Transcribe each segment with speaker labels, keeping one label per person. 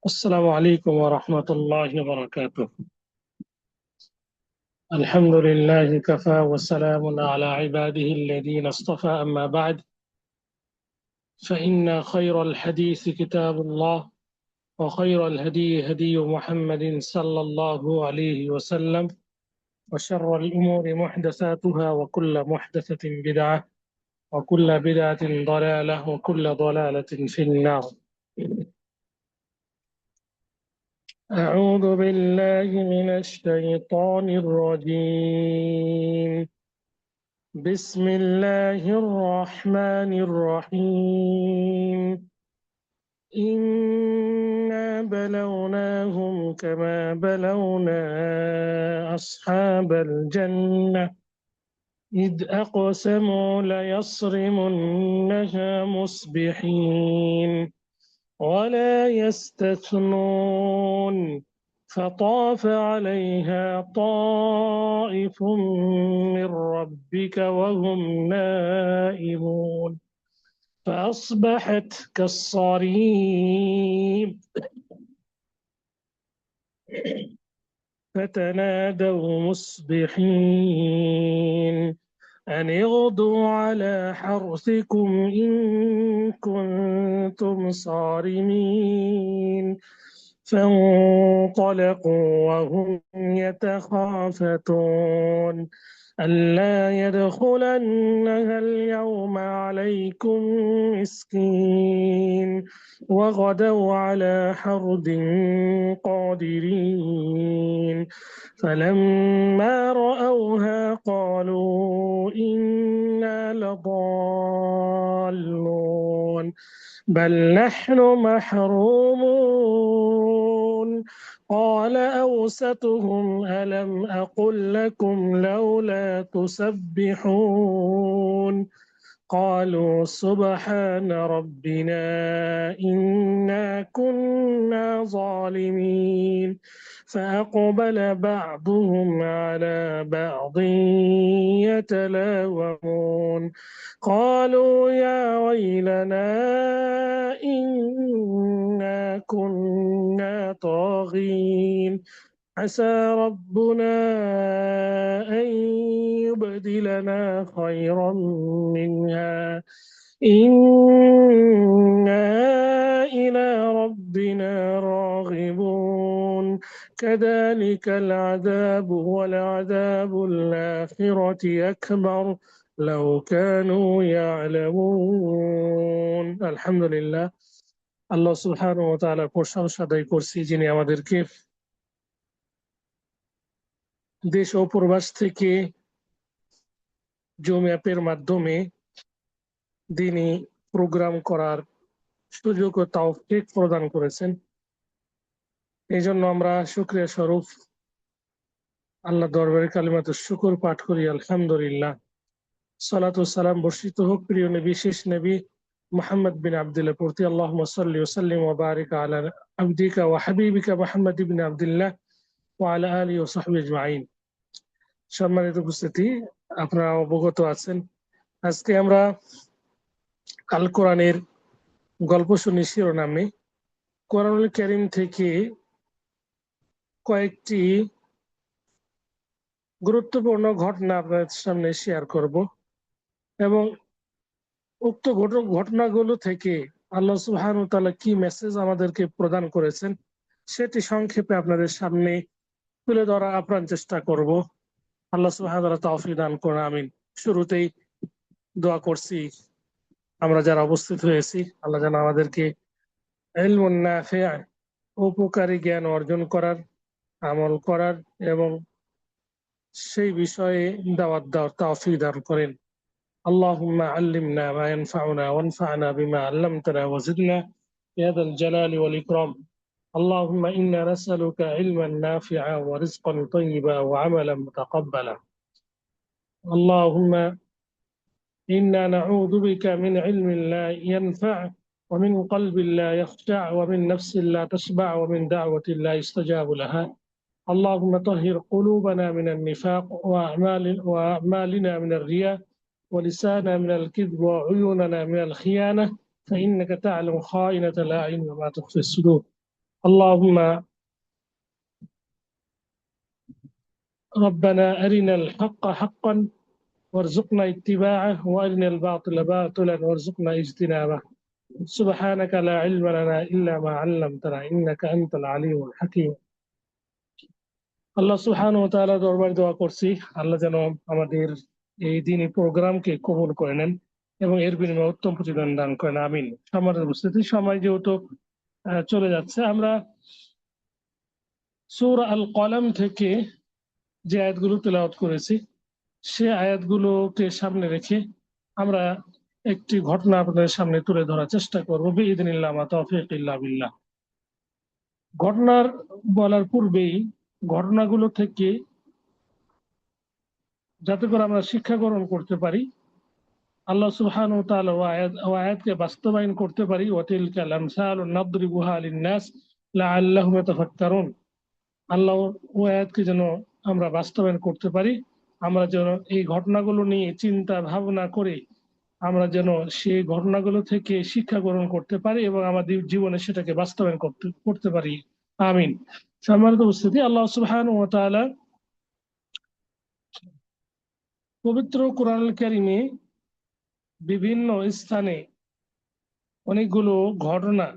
Speaker 1: السلام عليكم ورحمة الله وبركاته. الحمد لله كفى وسلام على عباده الذين اصطفى، أما بعد، فإن خير الحديث كتاب الله، وخير الهدي هدي محمد صلى الله عليه وسلم، وشر الأمور محدثاتها، وكل محدثة بدعة، وكل بدعة ضلالة، وكل ضلالة في النار. أعوذ بالله من الشيطان الرجيم. بسم الله الرحمن الرحيم. إنا بلوناهم كما بلونا أصحاب الجنة إذ أقسموا ليصرمنها مصبحين ولا يستثنون، فطاف عليها طائف من ربك وهم نائمون فأصبحت كالصريم، فتنادوا مصبحين أن اغدوا على حرثكم إن كنتم صارمين. فانطلقوا وهم يتخافتون ألا يدخلنها اليوم عليكم مسكين، وغدوا على حرد قادرين. فلما رأوها قالوا إنا لضالون بل نحن محرومون. قال أوسطهم ألم أقل لكم لولا تسبحون؟ قالوا سبحان ربنا إنا كنا ظالمين. فأقبل بعضهم على بعض يتلاومون قالوا يا ويلنا إنا كنا طاغين، عسى ربنا أن يبدلنا خيرا منها إنا إلى ربنا راغبون. كذلك العذاب ولعذاب الآخرة أكبر لو كانوا يعلمون। الحمد لله, আল্লাহ সুবহানাহু ওয়া তাআলার প্রশংসা আদায় করছি, যিনি আমাদেরকে দেশ ও প্রবাস থেকে জুম অ্যাপের মাধ্যমে দিনী প্রোগ্রাম করার সুযোগ ও তৌফিক প্রদান করেছেন। এই জন্য আমরা শুকরিয়া স্বরূপ আল্লাহ দরবারে কালিমাতুশ শুকর পাঠ করি, আলহামদুলিল্লাহ। সালাতু সালাম বর্ষিত হোক প্রিয় নবী, শেষ নবী মুহাম্মদ বিন আব্দুল্লাহ প্রতি। আল্লাহুম্মা সাল্লি ওয়া সাল্লিম ওয়া বারিক আলা আবদিকা ওয়া হাবিবিকা মুহাম্মদ ইবনে আব্দুল্লাহ ওয়া আলা আলিহি ওয়া সাহবিহি আজমাইন। সম্মানিত উপস্থিতি, আপনারা অবগত আছেন, আজকে আমরা আল কোরআনের গল্প শুনি শিরোনামে কোরআনুল কারীম থেকে কয়েকটি গুরুত্বপূর্ণ ঘটনা আপনাদের সামনে শেয়ার করব এবং উক্ত ঘটনাগুলো থেকে আল্লাহ সুবহানাহু ওয়া তাআলা কি মেসেজ আমাদেরকে প্রদান করেছেন সেটি সংক্ষেপে আপনাদের সামনে তুলে ধরা আপ্রাণ চেষ্টা করব। আল্লাহ সুবহানাহু ওয়া তাআলা তৌফিক দান করুন, আমিন। শুরুতেই দোয়া করছি আমরা যারা উপস্থিত হয়েছি, আল্লাহ যেন আমাদেরকে ইলমুন নাফি', উপকারী জ্ঞান অর্জন করার, আমল করার এবং সেই বিষয়ে দাওয়াত দেওয়ার তৌফিক দান করেন। اللهم علمنا ما ينفعنا وانفعنا بما علمتنا وزدنا يا ذا الجلال والإكرام. اللهم إنا نسألك علما نافعا ورزقا طيبا وعملا متقبلا. اللهم إنا نعوذ بك من علم لا ينفع، ومن قلب لا يخشع، ومن نفس لا تشبع، ومن دعوة لا يستجاب لها. اللهم طهر قلوبنا من النفاق وأعمالنا من الرياء ولسانا من الكذب وعيوننا من الخيانة، فإنك تعلم خائنة الأعين وما تخفي الصدور. اللهم ربنا أرنا الحق حقا وارزقنا اتباعه وأرنا الباطل باطلا وارزقنا اجتنابه سبحانك لا علم لنا إلا ما علمتنا إنك أنت العليم الحكيم আল্লাহ সুবহানাহু ওয়া তাআলা দরবারে দোয়া করছি আল্লাহ যেন আমাদের এই দিনী প্রোগ্রামকে কবুল করে নেন এবং এর বিনিময়ে উত্তম প্রতিদান দান করেন আমিন। সম্মানিত উপস্থিতি, সময় যেহেতু চলে যাচ্ছে, আমরা সূরা আল কলম থেকে যে আয়াতগুলো তেলাওয়াত করেছি সে আয়াতগুলোকে সামনে রেখে আমরা একটি ঘটনা আপনাদের সামনে তুলে ধরার চেষ্টা করবো বিইذنিল্লাহ মা তাওফীক ইল্লা বিল্লাহ। ঘটনার বলার পূর্বেই ঘটনাগুলো থেকে যাতে করে আমরা শিক্ষা গ্রহণ করতে পারি, আল্লাহ সুবহানাহু ওয়া তাআলা আয়াতকে বাস্তবায়ন করতে পারি, ওয়াতিলকাল আমসালু নাদরিবুহা লিন-নাস লাআল্লাহুম ইয়াতাফাক্কারুন। আল্লাহ ওই আয়াতকে যেন আমরা বাস্তবায়ন করতে পারি, আমরা যেন এই ঘটনাগুলো নিয়ে চিন্তা ভাবনা করে আমরা যেন সেই ঘটনাগুলো থেকে শিক্ষা গ্রহণ করতে পারি এবং আমাদের জীবনে সেটাকে বাস্তবায়ন করতে পারি আমিন। সম্মানিত উপস্থিতি, আল্লাহ সুবহানাহু ওয়া তাআলা পবিত্র কোরআনুল কারীমে বিভিন্ন স্থানে অনেকগুলো ঘটনা,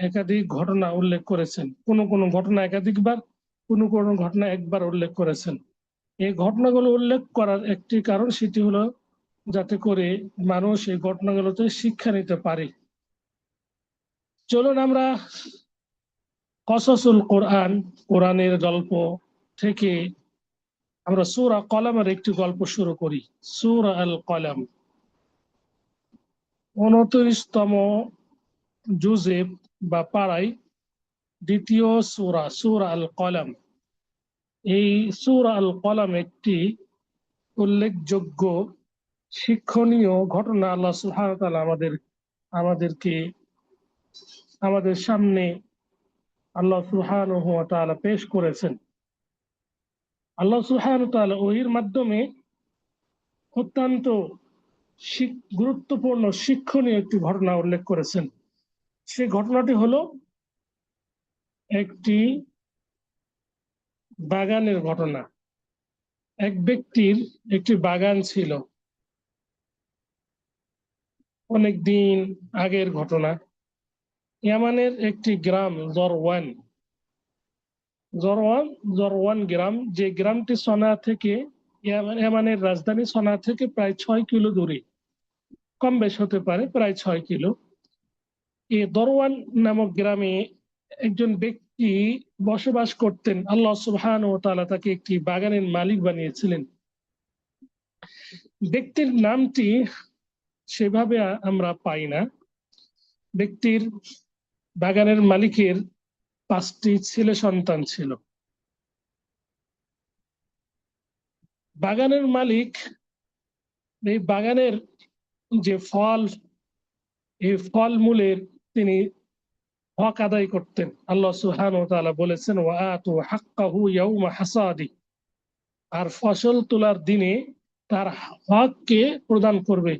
Speaker 1: একাধিক ঘটনা উল্লেখ করেছেন। কোন কোন ঘটনা একাধিকবার, কোন কোন ঘটনা একবার উল্লেখ করেছেন। এই ঘটনাগুলো উল্লেখ করার একটি কারণ, সেটি হলো যাতে করে মানুষ এই ঘটনাগুলোতে শিক্ষা নিতে পারে। চলুন আমরা কসসুল কোরআন, কোরআনের গল্প থেকে আমরা সূরা কলমের একটি গল্প শুরু করি। সূরা আল কলম 29তম জুজে বা পাড়ায় দ্বিতীয় সূরা, সূরা আল কলম। এই সূরা আল কলম একটি উল্লেখযোগ্য শিক্ষণীয় ঘটনা আল্লাহ সুবহানাহু ওয়া তাআলা আমাদেরকে আমাদের সামনে আল্লাহ সুবহানাহু ওয়া তাআলা পেশ করেছেন। আল্লাহ সুবহানাহু ওয়া তাআলা ওহির মাধ্যমে অত্যন্ত গুরুত্বপূর্ণ শিক্ষণীয় একটি ঘটনা উল্লেখ করেছেন। সেই ঘটনাটি হলো একটি বাগানের ঘটনা। এক ব্যক্তির একটি বাগান ছিল, অনেকদিন আগের ঘটনা। ইয়ামানের একটি গ্রাম জরওয়ান গ্রাম, যে গ্রামটি সনা থেকে, ইয়ামানের রাজধানী সনা থেকে প্রায় 6 কিলো দূরে, কম বেশ হতে পারে, প্রায় 6 কিলো। এই দরওয়ান নামক গ্রামে একজন ব্যক্তি বসবাস করতেন। আল্লাহ সুবহানাহু ওয়া তাআলা তাকে একটি বাগানের মালিক বানিয়েছিলেন। ব্যক্তির নামটি সেভাবে আমরা পাই না। ব্যক্তির, বাগানের মালিকের 5টি ছেলে সন্তান ছিল। বাগানের মালিক এই বাগানের যে ফল, এই ফলমূলের তিনি হক আদায় করতেন। আল্লাহ সুবহানাহু ওয়া তাআলা বলেছেন, ওয়া আতু হাক্কাহু ইয়াউমা হাসাদি, আর ফসল তোলার দিনে তার হককে প্রদান করবে।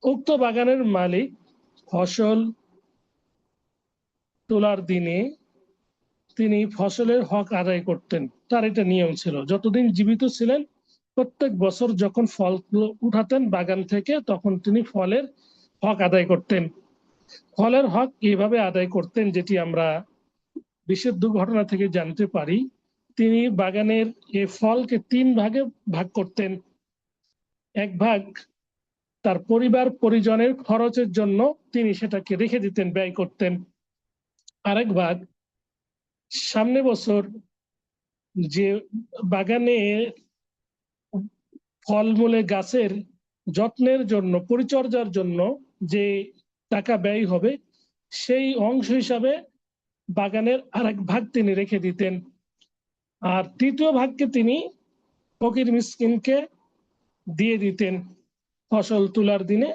Speaker 1: উক্ত বাগানের মালিক ফসল তোলার দিনে তিনি ফসলের হক আদায় করতেন। তার এটা নিয়ম ছিল, যতদিন জীবিত ছিলেন প্রত্যেক বছর যখন ফল উঠাতেন বাগান থেকে, তখন তিনি ফলের হক আদায় করতেন। ফলের হক এইভাবে আদায় করতেন, যেটি আমরা বিশুদ্ধ ঘটনা থেকে জানতে পারি। তিনি বাগানের এই ফলকে 3 ভাগে ভাগ করতেন। এক ভাগ তার পরিবার পরিজনের খরচের জন্য তিনি সেটাকে রেখে দিতেন, ব্যয় করতেন। আরেক ভাগ সামনে বছর যে বাগানে ফলমূলের গাছের যত্নের জন্য, পরিচর্যার জন্য যে টাকা ব্যয় হবে, সেই অংশ হিসাবে বাগানের আরেক ভাগ তিনি রেখে দিতেন। আর তৃতীয় ভাগকে তিনি ফকির মিসকিনকে দিয়ে দিতেন। ফসল তোলার দিনে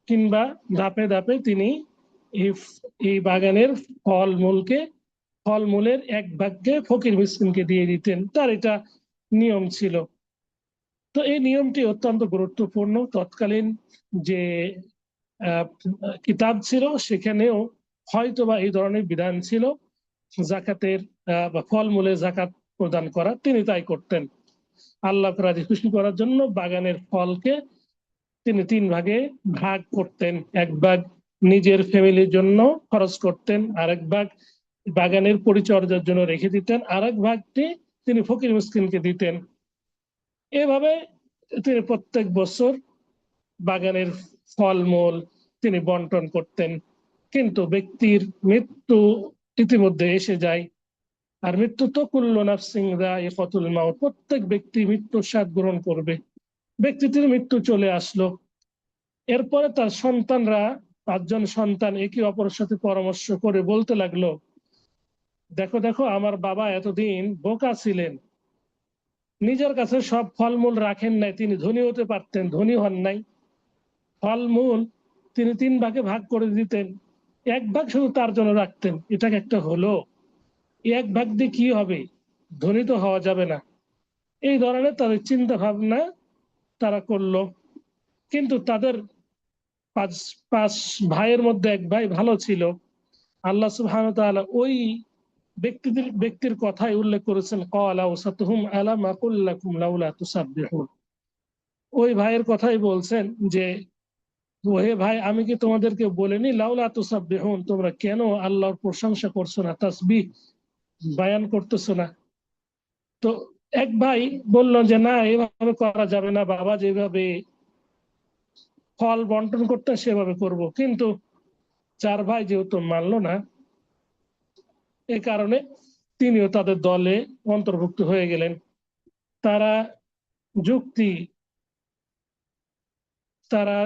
Speaker 1: কিংবা ধাপে ধাপে তিনি এই বাগানের ফলমূলের এক ভাগকে ফকির মিসকিনকে দিয়ে দিতেন। তার এটা নিয়ম ছিল। তো এই নিয়মটি অত্যন্ত গুরুত্বপূর্ণ। তৎকালীন যে কিতাব ছিল সেখানেও হয়তোবা এই ধরনের বিধান ছিল জাকাতের বা ফলমূলে জাকাত প্রদান করা, তিনি তাই করতেন। আল্লাহকে রাজি খুশি করার জন্য বাগানের ফলকে তিনি 3 ভাগে ভাগ করতেন। এক ভাগ নিজের ফ্যামিলির জন্য খরচ করতেন, আরেক ভাগ বাগানের পরিচর্যার জন্য রেখে দিতেন, আরেক ভাগটি তিনি ফকির মিসকিনকে দিতেন। এভাবে তিনি প্রত্যেক বছর বাগানের ফলমূল তিনি বন্টন করতেন। কিন্তু ব্যক্তির মৃত্যু ইতিমধ্যে এসে যায়, আর মৃত্যু তো কুল্লু নাফসিন যায়িকাতুল মাউত, প্রত্যেক ব্যক্তি মৃত্যুর স্বাদ গ্রহণ করবে। ব্যক্তিটির মৃত্যু চলে আসলো। এরপরে তার সন্তানরা, 5 জন সন্তান একে অপরের সাথে পরামর্শ করে বলতে লাগলো, দেখো দেখো আমার বাবা এতদিন বোকা ছিলেন, নিজের কাছে সব ফলমূল রাখেন নাই, তিনি ধনী হতে পারতেন, ধনী হন নাই। ফলমূল তিনি 3 ভাগে ভাগ করে দিতেন, 1 ভাগ শুধু তার জন্য রাখতেন। এটাকে একটা হলো, 1 ভাগ দিয়ে কি হবে, ধনী তো হওয়া যাবে না। এই ধরনের তাদের চিন্তা ভাবনা তারা করলো। কিন্তু তাদের পাঁচ পাঁচ ভাইয়ের মধ্যে এক ভাই ভালো ছিল। আল্লাহ সুবহানাহু ওয়া তাআলা ওই ব্যক্তির কথাই উল্লেখ করেছেন, ক্বালা ওয়াসাতুহুম আলাম আকুল লাকুম লাউলা তুসাব্বিহুন। ওই ভাইয়ের কথাই বলছেন যে, হে ভাই, আমি কি তোমাদেরকে বলিনি লাউলা তুসাব্বিহুন, তোমরা কেন আল্লাহর প্রশংসা করছো না, তাসবিহ বায়ান করতেছো না? তো এক ভাই বলল যে না, এভাবে করা যাবে না, বাবা যেভাবে ফল বন্টন করতে সেভাবে করব। কিন্তু 4 ভাই যেহেতু মানলো না, এ কারণে তিনিও তাদের দলে অন্তর্ভুক্ত হয়ে গেলেন। তারা যুক্তি তারা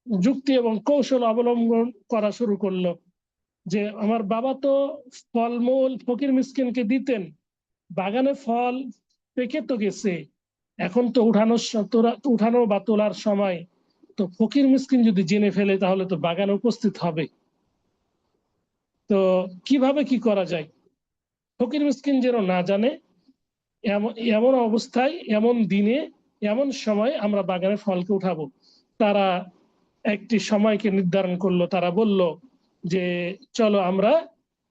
Speaker 1: যুক্তি এবং কৌশল অবলম্বন করা শুরু করলো যে আমার বাবা তো ফলমূল ফকির মিসকিনকে দিতেন, বাগানে ফল পেকে তো গেছে, এখন তো উঠানো বা তোলার সময়, তো ফকির মিসকিন যদি জেনে ফেলে তাহলে তো বাগানে উপস্থিত হবে। তো কিভাবে কি করা যায়, ফকির মিসকিন যেন না জানে, এমন অবস্থায়, এমন দিনে, এমন সময় আমরা বাগানে ফলকে উঠাবো। তারা একটি সময়কে নির্ধারণ করলো। তারা বলল যে চলো আমরা,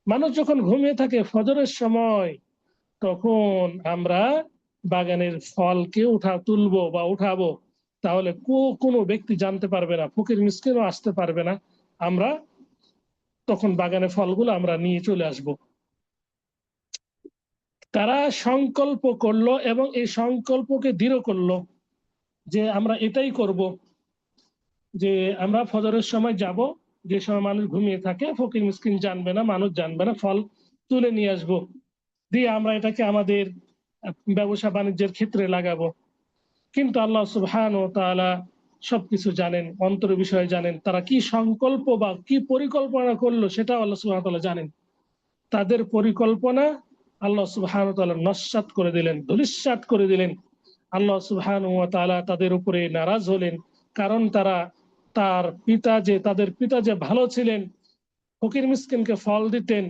Speaker 1: মানুষ যখন ঘুমিয়ে থাকে ফজরের সময়, তখন আমরা বাগানের ফলকে তুলবো বা উঠাবো, তাহলে কোনো ব্যক্তি জানতে পারবে না, ফকির মিসকিনও আসতে পারবে না, আমরা তখন বাগানে ফলগুলো আমরা নিয়ে চলে আসব। তারা সংকল্প করলো এবং এই সংকল্পকে দৃঢ় করলো যে আমরা এটাই করব, যে আমরা ফজরের সময় যাব, যে সময় মানুষ ঘুমিয়ে থাকে, ফকির মিসকিন জানবে না, মানুষ জানবে না, ফল তুলে নিয়ে আসবো, দিয়ে আমরা এটাকে আমাদের ব্যবসা বাণিজ্যের ক্ষেত্রে লাগাবো। কিন্তু আল্লাহ সুবহানাহু ওয়া তাআলা সবকিছু জানেন, অন্তর বিষয়ে জানেন। তারা কি সংকল্প বা কি পরিকল্পনা করলো সেটা আল্লাহ সুবহানাহু ওয়া তাআলা জানেন। তাদের পরিকল্পনা আল্লাহ সুবহানাহু ওয়া তাআলা নস্যাৎ করে দিলেন, ধূলিসাৎ করে দিলেন। আল্লাহ সুবহানাহু ওয়া তাআলা তাদের উপরে নারাজ হলেন, কারণ তাদের পিতা যে ভালো ছিলেন, ফকির মিসকিনকে ফল দিতেন,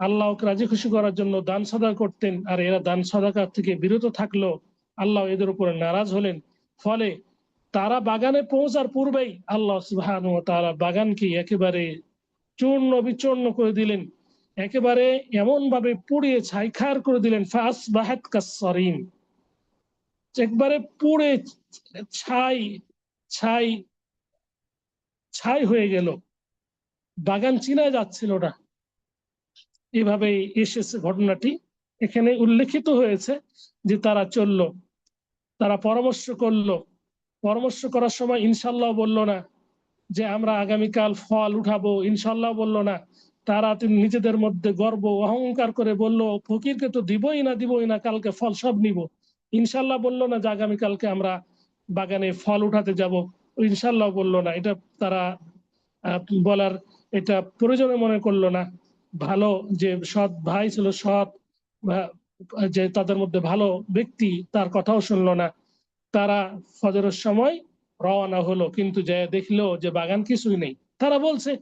Speaker 1: আল্লাহকে রাজি খুশি করার জন্য দান সাদা করতেন, আর এরা দান সাদাকা থেকে বিরত থাকলো, আল্লাহ এদের উপরে নারাজ হলেন। ফলে তারা বাগানে পৌঁছার পূর্বেই আল্লাহ সুবহানাহু ওয়া তাআলা বাগানকে একেবারে চূর্ণ বিচূর্ণ করে দিলেন, একেবারে এমন ভাবে পুড়িয়ে ছাইখার করে দিলেন, ফাসবাহাত কাসসারিম, একবারে পুড়ে ছাই ছাই ছাই হয়ে গেল, বাগান চিনা যাচ্ছিল না। এভাবে এসেছে ঘটনাটি, এখানে উল্লেখিত হয়েছে যে তারা চললো, তারা পরামর্শ করলো, পরামর্শ করার সময় ইনশাল্লাহ বলল না যে আমরা আগামীকাল ফল উঠাবো, ইনশাল্লাহ বলল না। তারা নিজেদের মধ্যে গর্ব অহংকার করে বলল ফকিরকে তো দিবই না, কালকে ফল সব নিব। ইনশাল্লাহ বলল না যে আগামীকালকে আমরা বাগানে ফল উঠাতে যাব, ইনশাল্লাহ বলল না। এটা তারা বলার এটা প্রয়োজনে মনে করলো না। ভালো যে সৎ ভাই ছিল, সৎ যে তাদের মধ্যে ভালো ব্যক্তি, তার কথাও শুনলো না। তারা ফজরের সময় রওনা হলো, কিন্তু যে দেখলো যে বাগান কিছুই নেই। তারা বলছে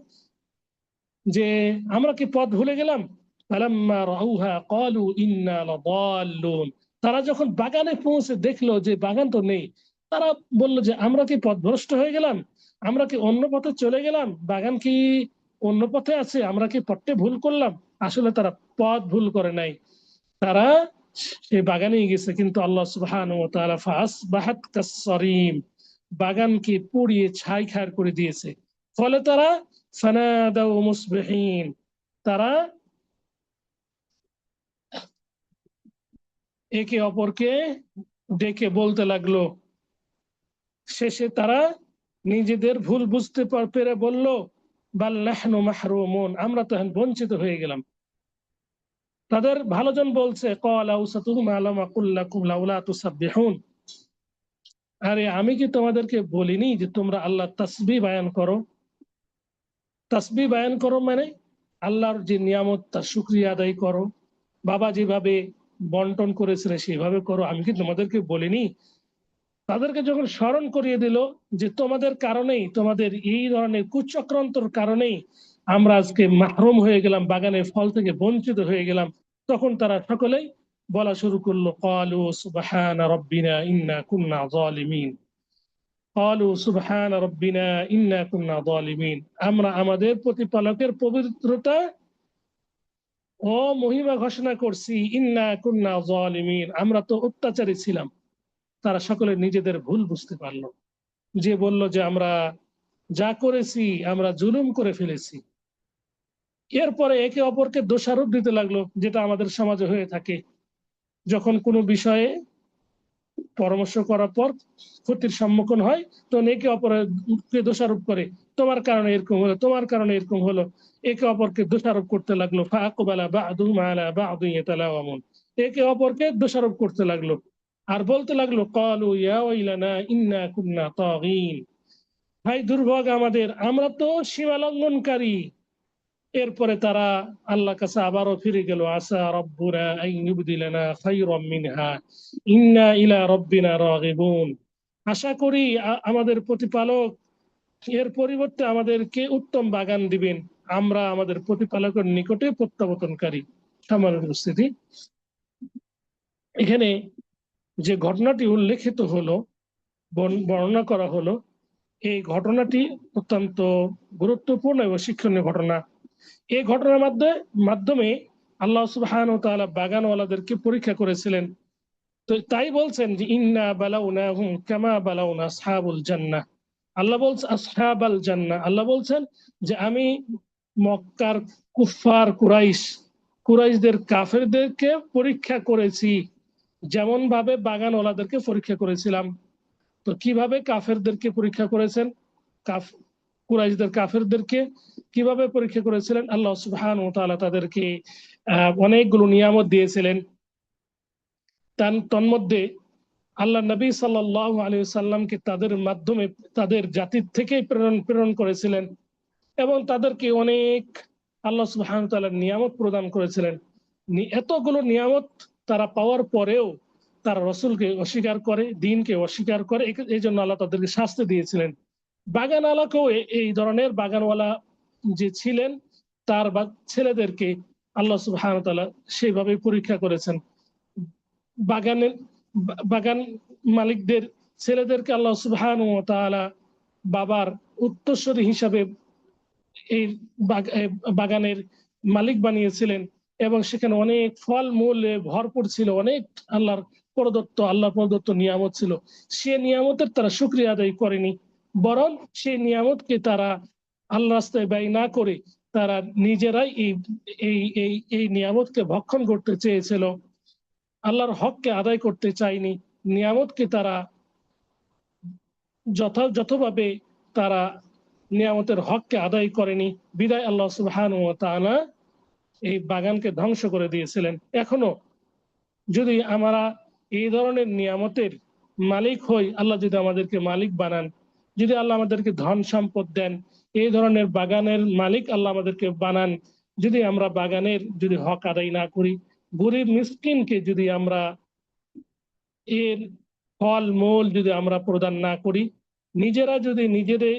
Speaker 1: যে আমরা কি পথ ভুলে গেলাম? তারা যখন বাগানে পৌঁছে দেখলো যে বাগান তো নেই, তারা বললো যে আমরা কি পথভ্রষ্ট হয়ে গেলাম, আমরা কি অন্য পথে চলে গেলাম, বাগান কি অন্য পথে আছে, আমরা কি পথে ভুল করলাম? আসলে তারা পথ ভুল করে নাই, তারা সেই বাগানেই গেছে, কিন্তু আল্লাহ সুবহানাহু ওয়া তাআলা ফাসবাহাত কাসসারিম, বাগানকে পুড়িয়ে ছাইখার করে দিয়েছে। ফলে তারা ফানাদাউ মুসবিহিন, তারা একে অপরকে ডেকে বলতে লাগলো। শেষে তারা নিজেদের ভুল বুঝতে পেরে বলল, বাল নাহনু মাহরুমুন, আমরা তো এখন বঞ্চিত হয়ে গেলাম। তাদের ভালোজন বলছে, ক্বালা আওসাতুহুম আলাম আকুল লাকুম লাউলা তুসাব্বিহুন, আরে আমি কি তোমাদেরকে বলিনি যে তোমরা আল্লাহ তাসবিহ বায়ান করো? তাসবিহ বায়ান করো মানে আল্লাহর যে নিয়ামত তার শুকরিয়া আদায় করো, বাবা যেভাবে বন্টন করেছিল সেভাবে করো, আমি কি তোমাদেরকে বলিনি? তাদেরকে যখন স্মরণ করিয়ে দিল যে তোমাদের কারণেই, তোমাদের এই ধরনের কুচক্রান্তর কারণেই আমরা আজকে মাহরুম হয়ে গেলাম, বাগানের ফল থেকে বঞ্চিত হয়ে গেলাম, তখন তারা সকলেই বলা শুরু করলো, ক্বালু সুবহানা রাব্বিনা ইন্না কুন্না যালিমিন, ক্বালু সুবহানা রাব্বিনা ইন্না কুন্না যালিমিন, আমরা আমাদের প্রতিপালকের পবিত্রতা ও মহিমা ঘোষণা করছি, ইন্না কুন্না যালিমিন, আমরা তো অত্যাচারী ছিলাম। তারা সকলে নিজেদের ভুল বুঝতে পারলো, যে বলল যে আমরা যা করেছি আমরা জুলুম করে ফেলেছি। এরপরে একে অপরকে দোষারোপ দিতে লাগলো, যেটা আমাদের সমাজে হয়ে থাকে। যখন কোনো বিষয়ে পরামর্শ করার পর ক্ষতির সম্মুখীন হয়, তখন একে অপরকে দোষারোপ করে, তোমার কারণে এরকম হলো, তোমার কারণে এরকম হলো, একে অপরকে দোষারোপ করতে লাগলো। ফাআকবালা বা'দুহুম আলা বা'দিন ইয়াতালাওয়ামুন, একে অপরকে দোষারোপ করতে লাগলো আর বলতে লাগলো, ক্বালু ইয়া ওয়াইলানা ইন্না কুন্না তাগীন, ভাই দুর্ভোগ আমাদের, আমরা তো সীমা লঙ্ঘনকারী। এরপরে তারা আল্লাহর কাছে আবারও ফিরে গেল, আসা রব্বুনা আন ইউবদিলানা খায়রাম মিনহা ইন্না ইলা রাব্বিনা রাগিবুন, আশা করি আমাদের প্রতিপালক এর পরিবর্তে আমাদেরকে উত্তম বাগান দিবেন, আমরা আমাদের প্রতিপালকের নিকটে প্রত্যাবর্তনকারী। সম্মানিত উপস্থিতি, এখানে যে ঘটনাটি উল্লেখিত হলো, বর্ণনা করা হলো, এই ঘটনাটি অত্যন্ত গুরুত্বপূর্ণ এবং শিক্ষণীয় ঘটনা। এই ঘটনার মাধ্যমে আল্লাহ সুবহানাহু ওয়া তাআলা বাগানওয়ালাদেরকে পরীক্ষা করেছিলেন। তো তাই বলছেন যে ইন্না বালাউনাহুম কামা বালাউনা আসহাবুল জান্নাহ, আল্লাহ বলছেন আসহাবাল জান্নাহ, আল্লাহ বলছেন যে আমি মক্কার কুফফার কুরাইশদের কাফেরদেরকে পরীক্ষা করেছি যেমন ভাবে বাগানওয়ালাদেরকে পরীক্ষা করেছিলাম। তো কিভাবে কাফেরদেরকে পরীক্ষা করেছেন? কুরাইশদের কাফেরদেরকে কিভাবে পরীক্ষা করেছিলেন? আল্লাহ সুবহানাহু ওয়া তাআলা তাদেরকে অনেকগুলো নিয়ামত দিয়েছিলেন। তন্মধ্যে আল্লাহ নবী সাল্লাল্লাহু আলাইহি ওয়াসাল্লামকে তাদের মাধ্যমে তাদের জাতির থেকে প্রেরণ করেছিলেন এবং তাদেরকে অনেক আল্লাহ সুবহানাহু ওয়া তাআলা নিয়ামত প্রদান করেছিলেন। এতগুলো নিয়ামত তারা পাওয়ার পরেও তারা রসুলকে অস্বীকার করে, দিনকে অস্বীকার করে, এই জন্য আল্লাহ তাদেরকে শাস্তি দিয়েছিলেন। বাগানওয়ালাকেও এই ধরনের বাগানওয়ালা যে ছিলেন তার ছেলেদেরকে আল্লাহ সুবহানাহু ওয়া তাআলা সেইভাবে পরীক্ষা করেছেন। বাগানের বাগান মালিকদের ছেলেদেরকে আল্লাহ সুবহানাহু ওয়া তাআলা বাবার উত্তরসূরি হিসাবে এই বাগানের মালিক বানিয়েছিলেন এবং সেখানে অনেক ফল মূলে ভরপুর ছিল, অনেক আল্লাহ প্রদত্ত নিয়ামত ছিল। সে নিয়ামতের তারা শুকরিয়া আদায় করেনি, বরং সেই নিয়ামতকে তারা আল্লাহ রাস্তায় ব্যয় না করে তারা নিজেরাই এই নিয়ামতকে ভক্ষণ করতে চেয়েছিল, আল্লাহর হককে আদায় করতে চায়নি। নিয়ামতকে তারা যথাযথভাবে তারা নিয়ামতের হককে আদায় করেনি, বিদায় আল্লাহ সুবহানাহু ওয়া তাআলা এই বাগানকে ধ্বংস করে দিয়েছিলেন। এখনো যদি আমরা এই ধরনের নিয়ামতের মালিক হই, আল্লাহ যদি আমাদেরকে মালিক বানান, যদি আল্লাহ আমাদেরকে ধন সম্পদ দেন, এই ধরনের বাগানের মালিক আল্লাহ আমাদেরকে বানান, যদি আমরা বাগানের যদি হক আদায় না করি, গরিব মিসকিনকে যদি আমরা এর ফল মূল যদি আমরা প্রদান না করি, নিজেরা যদি নিজেদের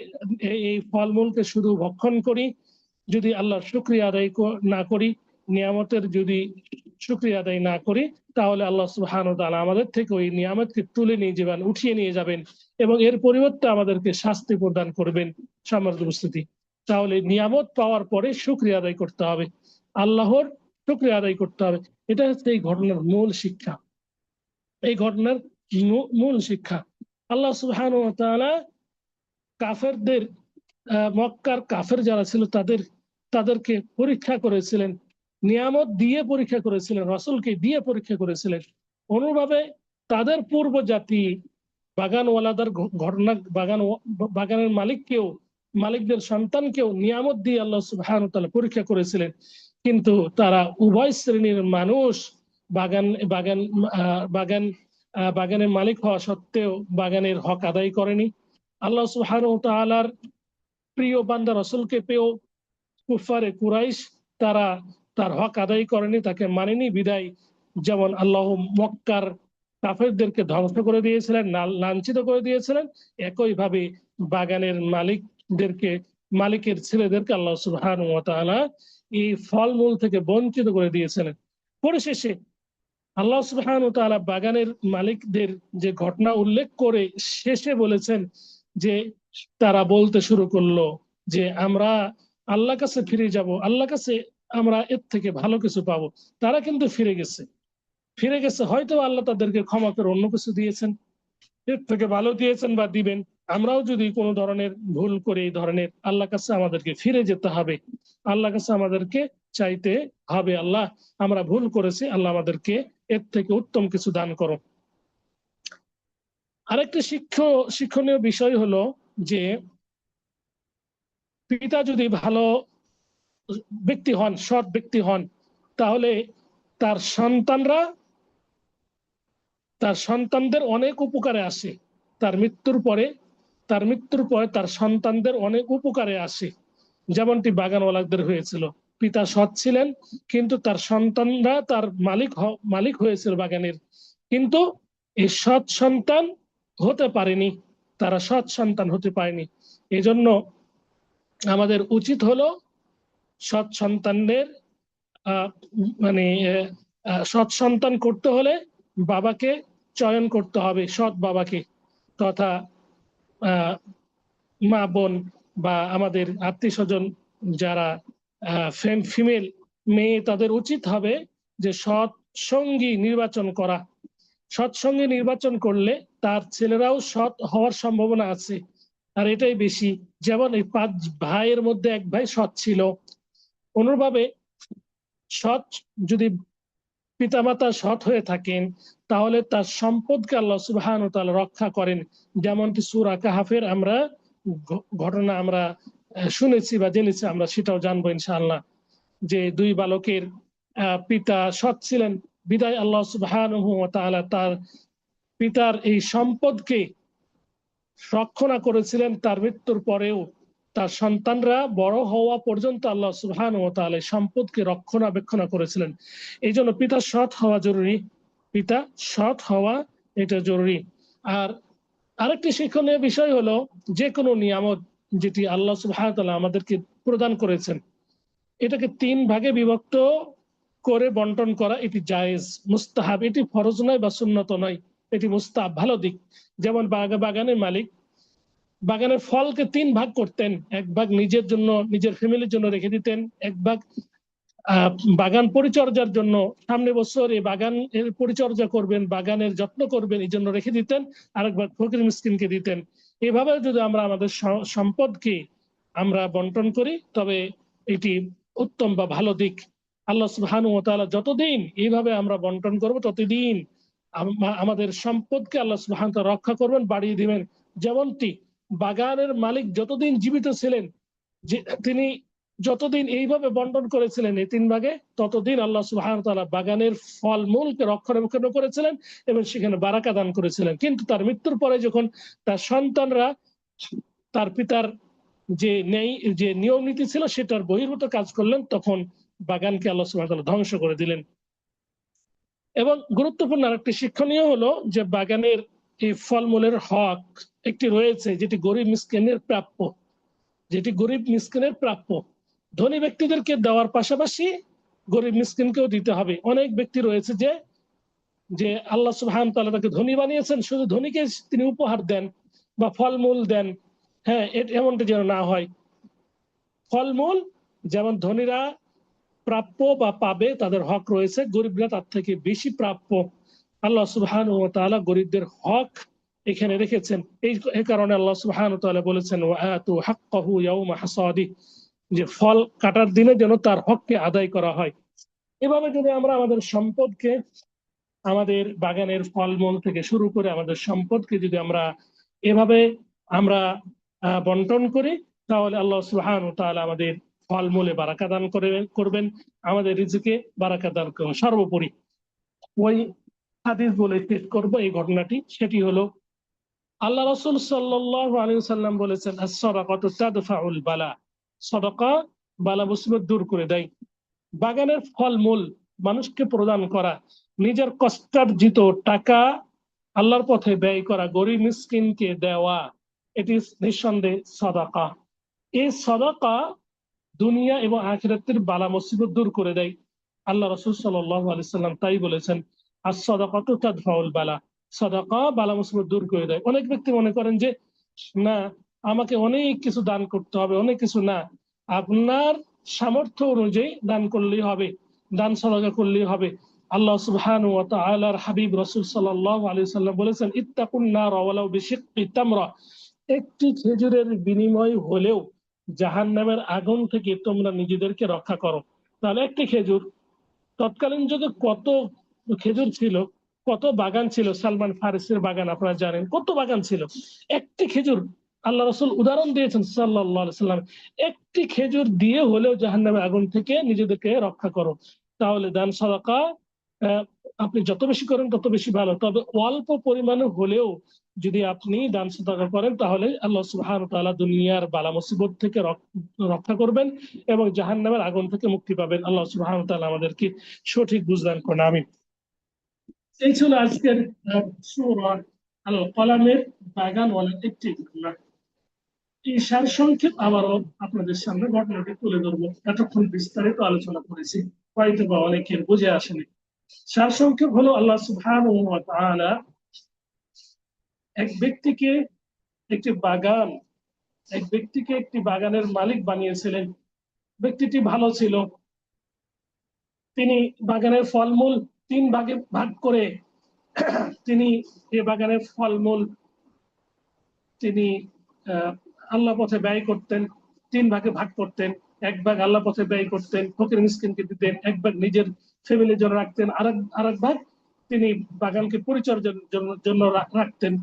Speaker 1: এই ফলমূলকে শুধু ভক্ষণ করি, যদি আল্লাহর শুকরিয়া আদায় না করি, নিয়ামতের যদি শুকরিয়া আদায় না করি, তাহলে আল্লাহ সুবহানাহু ওয়া তাআলা আমাদের থেকে ওই নিয়ামতকে তুলে নিয়ে যাবেন, উঠিয়ে নিয়ে যাবেন এবং এর পরিবর্তে আমাদেরকে শাস্তি প্রদান করবেন। সম্মানিত উপস্থিতি, তাহলে নিয়ামত পাওয়ার পরে শুকরিয়া আদায় করতে হবে, আল্লাহর শুকরিয়া আদায় করতে হবে। এটা হচ্ছে এই ঘটনার মূল শিক্ষা। এই ঘটনার মূল শিক্ষা, আল্লাহ সুবহানাহু ওয়া তাআলা কাফেরদের, মক্কার কাফের যারা ছিল তাদেরকে পরীক্ষা করেছিলেন, নিয়ামত দিয়ে পরীক্ষা করেছিলেন, রাসূলকে দিয়ে পরীক্ষা করেছিলেন। অনুভাবে তাদের পূর্ব জাতি বাগানওয়ালাদের ঘটনা, বাগানের মালিকদের সন্তানকেও নিয়ামত দিয়ে আল্লাহ সুবহানাহু ওয়া তাআলা পরীক্ষা করেছিলেন। কিন্তু তারা উভয় শ্রেণীর মানুষ, বাগান বাগান বাগান বাগানের মালিক হওয়া সত্ত্বেও বাগানের হক আদায় করেনি। আল্লাহ সুবহানাহু ওয়া তাআলার প্রিয় বান্দা রাসূলকে পেয়েও কুফারে কুরাইশ তারা তার হক আদায় করেনি, তাকে মানেনি। বিদায় যেমন আল্লাহ মক্কার কাফেরদেরকে ধ্বংস করে দিয়েছিলেন, লাঞ্ছিত করে দিয়েছিলেন, একইভাবে বাগানের মালিকের ছেলেদেরকে আল্লাহ সুবহানাহু ওয়া তাআলা এই ফলমূল থেকে বঞ্চিত করে দিয়েছিলেন। পরিশেষে আল্লাহ সুবহানাহু ওয়া তাআলা বাগানের মালিকদের যে ঘটনা উল্লেখ করে শেষে বলেছেন যে তারা বলতে শুরু করলো যে আমরা আল্লাহর কাছে ফিরে যাব, আল্লাহর কাছে আমরা এর থেকে ভালো কিছু পাবো। তারা কিন্তু ফিরে গেছে, হয়তো আল্লাহ তাদেরকে ক্ষমা করে অন্য কিছু দিয়েছেন, এর থেকে ভালো দিয়েছেন বা দিবেন। আমরাও যদি কোনো ধরনের ভুল করে এই ধরনের, আল্লাহর কাছে আমাদেরকে ফিরে যেতে হবে, আল্লাহর কাছে আমাদেরকে চাইতে হবে, আল্লাহ আমরা ভুল করেছি, আল্লাহ আমাদেরকে এর থেকে উত্তম কিছু দান করো। আরেকটি শিক্ষণীয় বিষয় হলো যে পিতা যদি ভালো ব্যক্তি হন, সৎ ব্যক্তি হন, তাহলে তার সন্তানদের অনেক উপকারে আসে। তার মৃত্যুর পরে তার সন্তানদের অনেক উপকারে আসে, যেমনটি বাগানওয়ালাদের হয়েছিল। পিতা সৎ ছিলেন, কিন্তু তার সন্তানরা তার মালিক হয়েছিল বাগানের, কিন্তু এই সৎ সন্তান হতে পারেনি, তারা সৎ সন্তান হতে পারেনি। এই জন্য আমাদের উচিত হলো সৎ সন্তানদের সৎ সন্তান করতে হলে বাবাকে চয়ন করতে হবে, সৎ বাবাকে, তথা মা বোন বা আমাদের আত্মীয় স্বজন যারা ফিমেল মেয়ে, তাদের উচিত হবে যে সৎ সঙ্গী নির্বাচন করা। সৎ সঙ্গী নির্বাচন করলে তার ছেলেরাও সৎ হওয়ার সম্ভাবনা আছে, আর এটাই বেশি। যেমন এই 5 ভাইয়ের মধ্যে এক ভাই সৎ ছিল। অনুরূপভাবে সৎ যদি পিতামাতা সৎ হয়ে থাকেন, তাহলে তার সম্পদকে আল্লাহ সুবহানাহু ওয়া তাআলা রক্ষা করেন। যেমনটি সূরা কাহাফের ঘটনা আমরা শুনেছি বা জেনেছি, আমরা সেটাও জানবো ইনশাআল্লাহ, যে 2 বালকের পিতা সৎ ছিলেন, বিদায় আল্লাহ সুবহানাহু ওয়া তাআলা তার পিতার এই সম্পদকে রক্ষণা করেছিলেন। তার মৃত্যুর পরেও তার সন্তানরা বড় হওয়া পর্যন্ত আল্লাহ সুবহানাহু ওয়া তাআলা সম্পদকে রক্ষণাবেক্ষণ করেছিলেন। এই জন্য পিতা সৎ হওয়া জরুরি, এটা জরুরি। আর আরেকটি শিক্ষণীয় বিষয় হলো, যে কোনো নিয়ামত যেটি আল্লাহ সুবহানাহু ওয়া তাআলা আমাদেরকে প্রদান করেছেন, এটাকে 3 ভাগে বিভক্ত করে বন্টন করা, এটি জায়েজ, মুস্তাহাব। এটি ফরজ নয় বা সুন্নত নয়, এটি মুস্তাহাব, ভালো দিক। যেমন বাগানের মালিক বাগানের ফলকে 3 ভাগ করতেন, 1 ভাগ নিজের জন্য, নিজের ফ্যামিলির জন্য রেখে দিতেন, 1 ভাগ বাগান পরিচর্যার জন্য, সামনে বছর এই বাগানের পরিচর্যা করবেন, বাগানের যত্ন করবেন, এই জন্য রেখে দিতেন, আরেক ভাগ ফকির মিসকিনকে দিতেন। এভাবে যদি আমরা আমাদের সম্পদকে আমরা বন্টন করি, তবে এটি উত্তম বা ভালো দিক। আল্লাহ সুবহানাহু ওয়া তাআলা যতদিন এইভাবে আমরা বন্টন করব, ততদিন আমাদের সম্পদকে আল্লাহ সুবহানাহু ওয়া তাআলা রক্ষা করবেন, বাড়িয়ে দিবেন। যেমনটি বাগানের মালিক যতদিন জীবিত ছিলেন, যে তিনি যতদিন এইভাবে বন্টন করেছিলেন এই 3 ভাগে, ততদিন আল্লাহ সুবহানাহু ওয়া তাআলা বাগানের ফলমূলকে রক্ষণাবেক্ষণ করেছিলেন এবং সেখানে বারাকা দান করেছিলেন। কিন্তু তার মৃত্যুর পরে যখন তার সন্তানরা তার পিতার যে নিয়ম নীতি ছিল সেটার বহির্ভূত কাজ করলেন, তখন বাগানকে আল্লাহ সুবহানাহু ওয়া তাআলা ধ্বংস করে দিলেন। এবং গুরুত্বপূর্ণ আরেকটি শিক্ষণীয় হলো যে বাগানের এই ফলমূলের হক একটি রয়েছে, যেটি গরিব মিসকিনের প্রাপ্য। ধনী ব্যক্তিদেরকে দেওয়ার পাশাপাশি গরিব মিসকিনকেও দিতে হবে। অনেক ব্যক্তি রয়েছে যে আল্লাহ সুবহানাহু ওয়া তাআলা তাকে ধনী বানিয়েছেন, শুধু ধনীকে তিনি উপহার দেন বা ফলমূল দেন। হ্যাঁ, এমনটা যেন না হয়। ফলমূল যেমন ধনীরা প্রাপ্য বা পাবে, তাদের হক রয়েছে, গরিবরা তার থেকে বেশি প্রাপ্য। আল্লাহ সুবহানাহু ওয়া তাআলা গরিবদের হক এখানে রেখেছেন। এই কারণে আল্লাহ সুবহানাহু ওয়া তাআলা বলেছেন ওয়াতু হাক্কাহু ইয়াউমা হাসাদিহি, যে ফল কাটার দিনে যেন তার হককে আদায় করা হয়। এভাবে যদি আমরা আমাদের সম্পদকে, আমাদের বাগানের ফলমূল থেকে শুরু করে আমাদের সম্পদকে যদি আমরা এভাবে আমরা বন্টন করি, তাহলে আল্লাহ সুবহানাহু ওয়া তাআলা আমাদের ফলমূলে বারাকা দান করবেন, আমাদের রিজিকে বারাকা দান করবেন। সর্বোপরি ওই হাদিস বলে শেষ করবো এই ঘটনাটি, সেটি হলো আল্লাহ রাসূল সাল্লাল্লাহু আলাইহি ওয়াসাল্লাম বলেছেন আস-সাদাকাতু তাদফাউল বালা, সাদাকা বালা মুসিবত দূর করে দেয়। বাগানের ফলমূল মানুষকে প্রদান করা, নিজের কষ্টার্জিত টাকা আল্লাহর পথে ব্যয় করা, গরিব মিসকিনকে দেওয়া, এটি নিঃসন্দেহে সাদাকা। এই সাদাকা দুনিয়া এবং আখিরাতের বালা মুসিবত দূর করে দেয়। আল্লাহ রাসূল সাল্লাল্লাহু আলাইহি সাল্লাম তাই বলেছেন আস-সাদাকাতু তাদফাউল বালা, সাদাকা বালা মুসিবত দূর করে দেয়। অনেক ব্যক্তি মনে করেন যে না, আমাকে অনেক কিছু দান করতে হবে, অনেক কিছু না, আপনার সামর্থ্য অনুযায়ী দান করলেই হবে, দান সাদাকা করলেই হবে। আল্লাহ সুবহানাহু ওয়া তাআলার হাবিব রাসূল সাল্লাল্লাহু আলাইহি সাল্লাম বলেছেন ইত্তাকুন নার ওয়ালাউ বিশিক্কি তামরা, একটি খেজুরের বিনিময় হলেও জাহান্নামের আগুন থেকে তোমরা নিজেদেরকে রক্ষা করো। তাহলে একটি খেজুর, তৎকালীন যুগে কত খেজুর ছিল, কত বাগান ছিল, সালমান ফারিসের বাগান আপনারা জানেন, কত বাগান ছিল। একটি খেজুর, আল্লাহ রাসূল উদাহরণ দিয়েছেন সাল্লাল্লাহু আলাইহি সাল্লাম, একটি খেজুর দিয়ে হলেও জাহান্নামের আগুন থেকে নিজেদেরকে রক্ষা করো। তাহলে দান সাদাকা আপনি যত বেশি করেন তত বেশি ভালো, তবে অল্প পরিমাণে হলেও যদি আপনি দান সাদাকা করেন তাহলে আল্লাহ সুবহানাহু ওয়া তাআলা দুনিয়ার বালা মুসিবত থেকে রক্ষা করবেন এবং জাহান্নামের আগুন থেকে মুক্তি পাবেন। আল্লাহ সুবহানাহু ওয়া তাআলা আমাদেরকে সঠিক বুঝদান করেন, আমিন। এই ছিল আজকের সূরা আল কলামের বাগানওয়ালার একটি ঘটনা। এই সারসংক্ষেপ আবারও আপনাদের সামনে ঘটনাটি তুলে ধরবো। এতক্ষণ বিস্তারিত আলোচনা করেছি, হয়তো বা অনেকের বুঝে আসেনি। সারসংক্ষেপ হলো আল্লাহ সুবহানাহু ওয়া তাআলা এক ব্যক্তিকে একটি বাগান, এক ব্যক্তিকে একটি বাগানের মালিক বানিয়েছিলেন। ব্যক্তিটি ভালো ছিল, তিনি বাগানের ফলমূল 3 ভাগে ভাগ করে তিনি এ বাগানের ফলমূল তিনি আল্লাহ পথে ব্যয় করতেন। 3 ভাগে ভাগ করতেন, 1 ভাগ আল্লাহ পথে ব্যয় করতেন, ফকির মিসকিনকে দিতেন, 1 ভাগ নিজের ফ্যামিলির জন্য রাখতেন, আরেক ভাগ তিনি বাগানকে পরিচর্যার জন্য রাখতেন।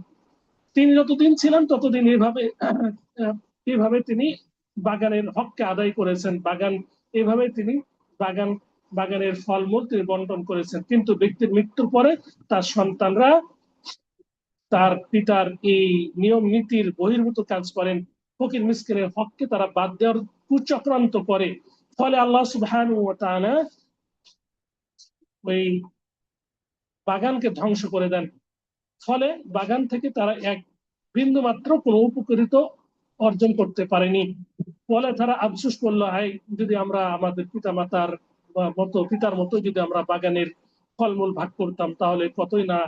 Speaker 1: তিনি যতদিন ছিলেন ততদিন এইভাবে তিনি বাগানের হককে আদায় করেছেন। এইভাবে তিনি বাগানের ফলমূল তিনি বন্টন করেছেন। কিন্তু ব্যক্তির মৃত্যুর পরে তার সন্তানরা তার পিতার এই নিয়ম নীতির বহির্ভূত কাজ করেন, ফকির মিসকিনের হককে তারা বাদ দেওয়ার কুচক্রান্ত করে। ফলে আল্লাহ সুবহানাহু ওয়া তাআলা ওই বাগানকে ধ্বংস করে দেন। ফলে বাগান থেকে তারা এক বিন্দু মাত্র কোনো উপকৃত অর্জন করতে পারেনি। ফলে তারা আফসোস করলো, হাই যদি আমরা আমাদের পিতামাতার পিতার মতো যদি আমরা বাগানের ফলমূল ভাগ করতাম তাহলে কতই না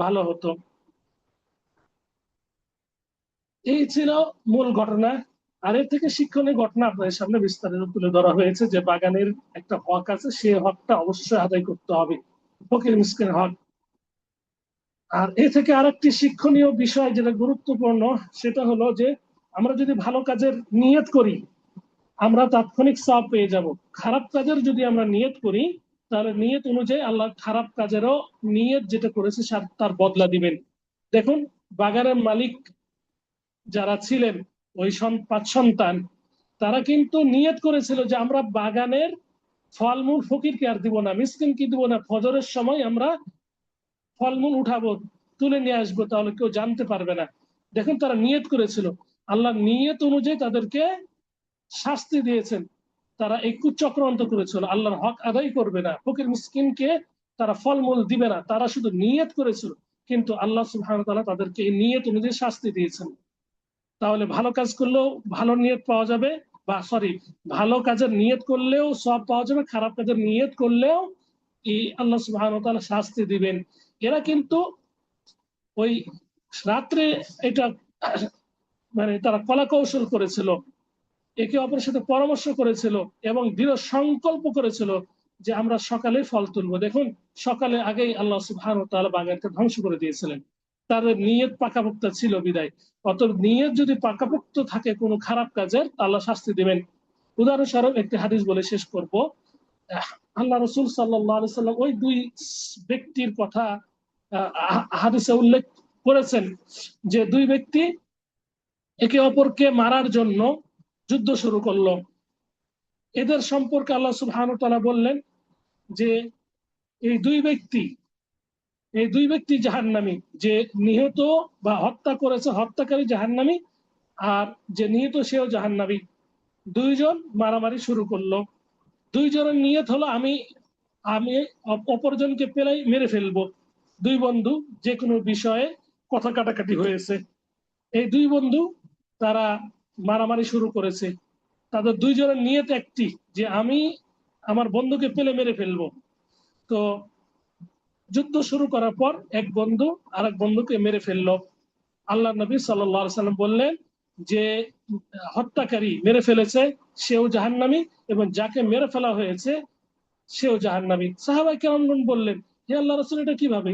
Speaker 1: ভালো হতো। এই ছিল মূল ঘটনা। আর এর থেকে শিক্ষণীয় ঘটনা আপনাদের সামনে বিস্তারিত তুলে ধরা হয়েছে যে বাগানের একটা হক আছে, সে হকটা অবশ্যই আদায় করতে হবে, ফকির মিসকিনের হক। আর এ থেকে আরেকটি শিক্ষণীয় বিষয় যেটা গুরুত্বপূর্ণ, সেটা হলো যে আমরা যদি ভালো কাজের নিয়ত করি আমরা তাৎক্ষণিক সওয়াব পেয়ে যাব। খারাপ কাজের যদি আমরা নিয়ত করি তাহলে নিয়ত অনুযায়ী আল্লাহ খারাপ কাজেরও নিয়ত যেটা করেছে তার বদলা দিবেন। দেখুন, বাগানের মালিক যারা ছিলেন, ওই 5 সন্তান, তারা কিন্তু নিয়ত করেছিল যে আমরা বাগানের ফলমূল ফকিরকে আর দিব না, মিসকিনকে দিব না, ফজরের সময় আমরা ফলমূল উঠাবো, তুলে নিয়ে আসবো, তাহলে কেউ জানতে পারবে না। দেখুন, তারা নিয়ত করেছিল, আল্লাহ নিয়ত অনুযায়ী তাদেরকে শাস্তি দিয়েছেন। তারা এই কুচক্রান্ত করেছিল, আল্লাহর হক আদায় করবে না, ফকির মিসকিনকে তারা ফলমূল দিবে না, তারা শুধু নিয়ত করেছিল। কিন্তু আল্লাহ সুবহানাহু ওয়া তাআলা তাদেরকে এই নিয়ত অনুযায়ী শাস্তি দিয়েছেন। তাহলে ভালো কাজ করলেও ভালো নিয়ত পাওয়া যাবে, বা সরি, ভালো কাজের নিয়ত করলেও সব পাওয়া যাবে, খারাপ কাজের নিয়ত করলেও এই আল্লাহ সুবহানাহু ওয়া তাআলা শাস্তি দিবেন। এরা কিন্তু ওই রাত্রে এটা তারা কলা কৌশল করেছিল, একে অপরের সাথে পরামর্শ করেছিল এবং দৃঢ় সংকল্প করেছিল যে আমরা সকালে ফল তুলবো। দেখুন, সকালে আগেই আল্লাহ সুবহানাহু ওয়া তাআলা বাগানকে ধ্বংস করে দিয়েছিলেন। তাদের নিয়ত পাকাপোক্ত ছিল বিদায়। অতএব নিয়ত যদি পাকাপোক্ত থাকে কোনো খারাপ কাজের, আল্লাহ শাস্তি দিবেন। উদাহরণস্বরূপ একটি হাদিস বলে শেষ করব। আল্লাহ রসুল সাল্লাল্লাহু আলাইহি সাল্লাম ওই দুই ব্যক্তির কথা হাদিসে উল্লেখ করেছেন যে দুই ব্যক্তি একে অপরকে মারার জন্য যুদ্ধ শুরু করলো। এদের সম্পর্কে আল্লাহ সুবহানাহু ওয়া তাআলা বললেন যে এই দুই ব্যক্তি জাহান্নামী, যে নিহত বা হত্যা করেছে হত্যাকারী জাহান্নামী, আর যে নিহত সেও জাহান্নামী। দুইজন মারামারি শুরু করলো। দুইজনের নিয়ত হলো আমি আমি অপরজনকে পেলেই মেরে ফেলবো। দুই বন্ধু যে কোনো বিষয়ে কথা কাটাকাটি হয়েছে। এই দুই বন্ধু তারা মারামারি শুরু করেছে। তাদের দুইজনের নিয়ত একটি, যে আমি আমার বন্ধুকে পেলে মেরে ফেলবো। তো যুদ্ধ শুরু করার পর এক বন্ধু আরেক বন্ধুকে মেরে ফেললো। আল্লাহ নবী সাল্লাল্লাহু আলাইহি সাল্লাম বললেন যে হত্যাকারী মেরে ফেলেছে সেও জাহান্নামী, এবং যাকে মেরে ফেলা হয়েছে সেও জাহান্নামী। সাহাবায়ে কেরামগণ বললেন, হে আল্লাহর রাসূল, এটা কিভাবে?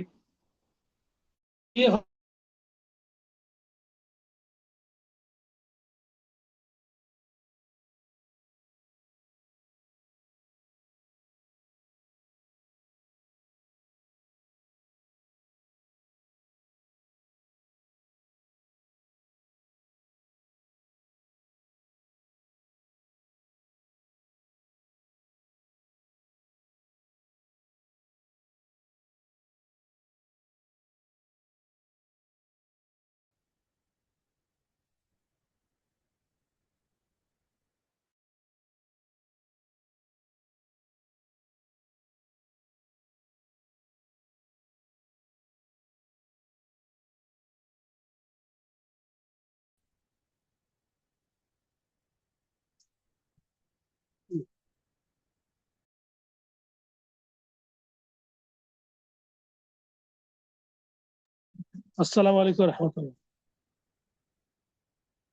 Speaker 1: আসসালামু আলাইকুম রহমতুল্লাহ।